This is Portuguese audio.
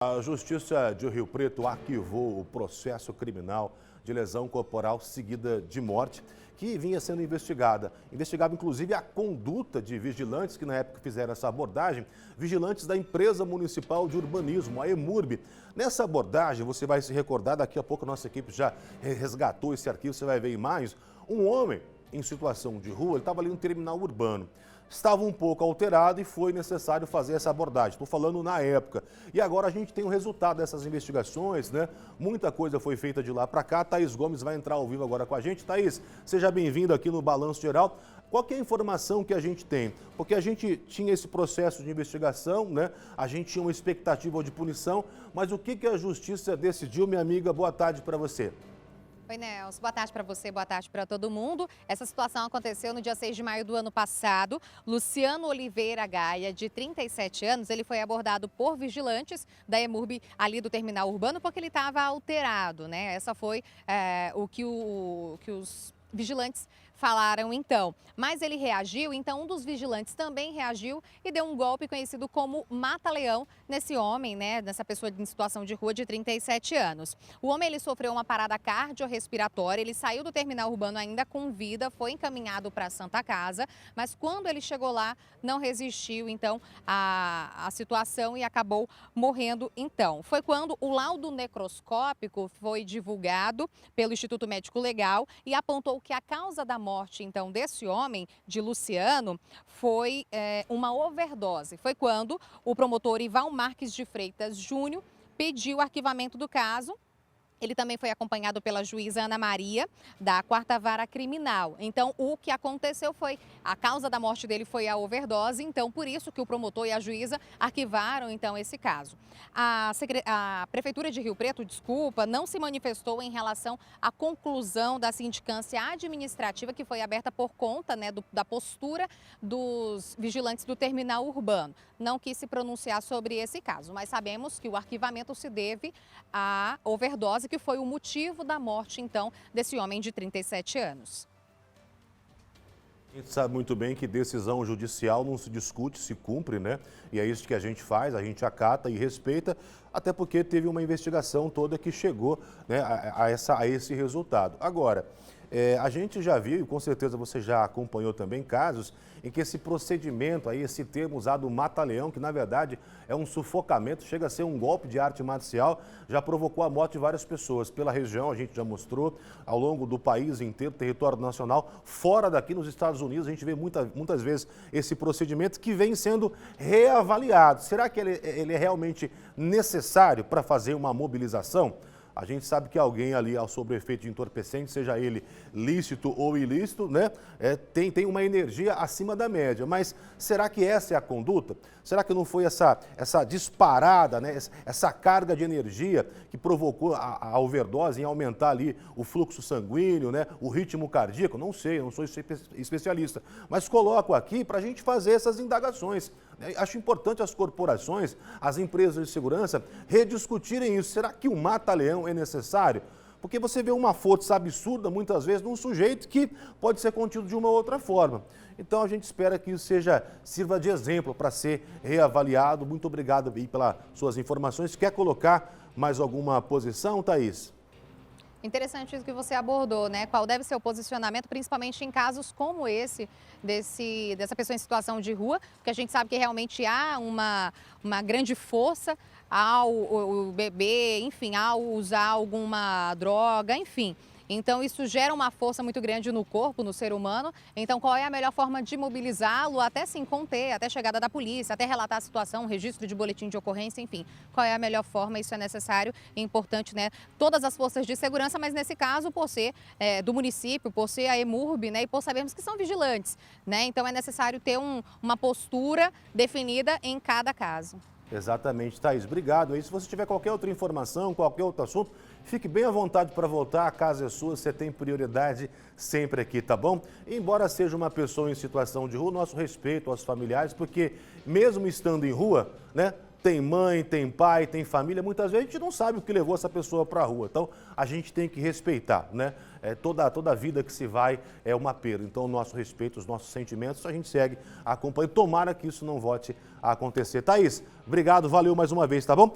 A Justiça de Rio Preto arquivou o processo criminal de lesão corporal seguida de morte, que vinha sendo investigada. Investigava inclusive a conduta de vigilantes que na época fizeram essa abordagem, vigilantes da empresa municipal de urbanismo, a EMURB. Nessa abordagem, você vai se recordar, daqui a pouco a nossa equipe já resgatou esse arquivo, você vai ver imagens. Um homem em situação de rua, ele estava ali no terminal urbano. Estava um pouco alterado e foi necessário fazer essa abordagem. Estou falando na época. E agora a gente tem o resultado dessas investigações, né? Muita coisa foi feita de lá para cá. Thaís Gomes vai entrar ao vivo agora com a gente. Thaís, seja bem-vindo aqui no Balanço Geral. Qual que é a informação que a gente tem? Porque a gente tinha esse processo de investigação, né? A gente tinha uma expectativa de punição, mas o que a justiça decidiu, minha amiga? Boa tarde para você. Oi, Nelson. Boa tarde para você, boa tarde para todo mundo. Essa situação aconteceu no dia 6 de maio do ano passado. Luciano Oliveira Gaia, de 37 anos, ele foi abordado por vigilantes da EMURB ali do terminal urbano porque ele estava alterado, né? Essa foi o que os vigilantes falaram então. Mas ele reagiu, então um dos vigilantes também reagiu e deu um golpe conhecido como mata-leão nesse homem, né, nessa pessoa em situação de rua de 37 anos. O homem ele sofreu uma parada cardiorrespiratória, ele saiu do terminal urbano ainda com vida, foi encaminhado para a Santa Casa, mas quando ele chegou lá não resistiu então à situação e acabou morrendo então. Foi quando o laudo necroscópico foi divulgado pelo Instituto Médico Legal e apontou que a causa da morte, então, desse homem, de Luciano, foi uma overdose. Foi quando o promotor Ival Marques de Freitas Júnior pediu o arquivamento do caso. Ele também foi acompanhado pela juíza Ana Maria, da 4ª Vara Criminal. Então, o que aconteceu foi, a causa da morte dele foi a overdose, então, por isso que o promotor e a juíza arquivaram, então, esse caso. A Prefeitura de Rio Preto, não se manifestou em relação à conclusão da sindicância administrativa que foi aberta por conta, né, da postura dos vigilantes do terminal urbano. Não quis se pronunciar sobre esse caso, mas sabemos que o arquivamento se deve à overdose, que foi o motivo da morte, então, desse homem de 37 anos. A gente sabe muito bem que decisão judicial não se discute, se cumpre, né? E é isso que a gente faz, a gente acata e respeita, até porque teve uma investigação toda que chegou, né, a esse resultado. Agora, a gente já viu, e com certeza você já acompanhou também, casos em que esse procedimento, aí, esse termo usado, mata-leão, que na verdade é um sufocamento, chega a ser um golpe de arte marcial, já provocou a morte de várias pessoas. Pela região, a gente já mostrou, ao longo do país inteiro, território nacional, fora daqui nos Estados Unidos, a gente vê muitas vezes esse procedimento que vem sendo reavaliado. Será que ele é realmente necessário para fazer uma mobilização? A gente sabe que alguém ali, ao sob efeito de entorpecente, seja ele lícito ou ilícito, né, tem uma energia acima da média. Mas será que essa é a conduta? Será que não foi essa disparada, né, essa carga de energia que provocou a overdose em aumentar ali o fluxo sanguíneo, né, o ritmo cardíaco? Não sei, eu não sou especialista. Mas coloco aqui para a gente fazer essas indagações. Acho importante as corporações, as empresas de segurança rediscutirem isso. Será que o mata-leão é necessário? Porque você vê uma força absurda, muitas vezes, num sujeito que pode ser contido de uma outra forma. Então, a gente espera que isso sirva de exemplo para ser reavaliado. Muito obrigado aí pelas suas informações. Quer colocar mais alguma posição, Thaís? Interessante isso que você abordou, né? Qual deve ser o posicionamento, principalmente em casos como esse, dessa pessoa em situação de rua, porque a gente sabe que realmente há uma grande força ao beber, enfim, ao usar alguma droga, enfim. Então, isso gera uma força muito grande no corpo, no ser humano. Então, qual é a melhor forma de mobilizá-lo até se conter, até a chegada da polícia, até relatar a situação, registro de boletim de ocorrência, enfim. Qual é a melhor forma? Isso é necessário e importante, né? Todas as forças de segurança, mas nesse caso, por ser do município, por ser a EMURB, né? E por sabermos que são vigilantes, né? Então, é necessário ter uma postura definida em cada caso. Exatamente, Thaís. Obrigado. E se você tiver qualquer outra informação, qualquer outro assunto, fique bem à vontade para voltar. A casa é sua, você tem prioridade sempre aqui, tá bom? Embora seja uma pessoa em situação de rua, nosso respeito aos familiares, porque mesmo estando em rua, né? Tem mãe, tem pai, tem família, muitas vezes a gente não sabe o que levou essa pessoa para a rua. Então, a gente tem que respeitar, né? Toda vida que se vai é uma perda. Então, o nosso respeito, os nossos sentimentos, a gente segue, acompanha. Tomara que isso não volte a acontecer. Thaís, obrigado, valeu mais uma vez, tá bom?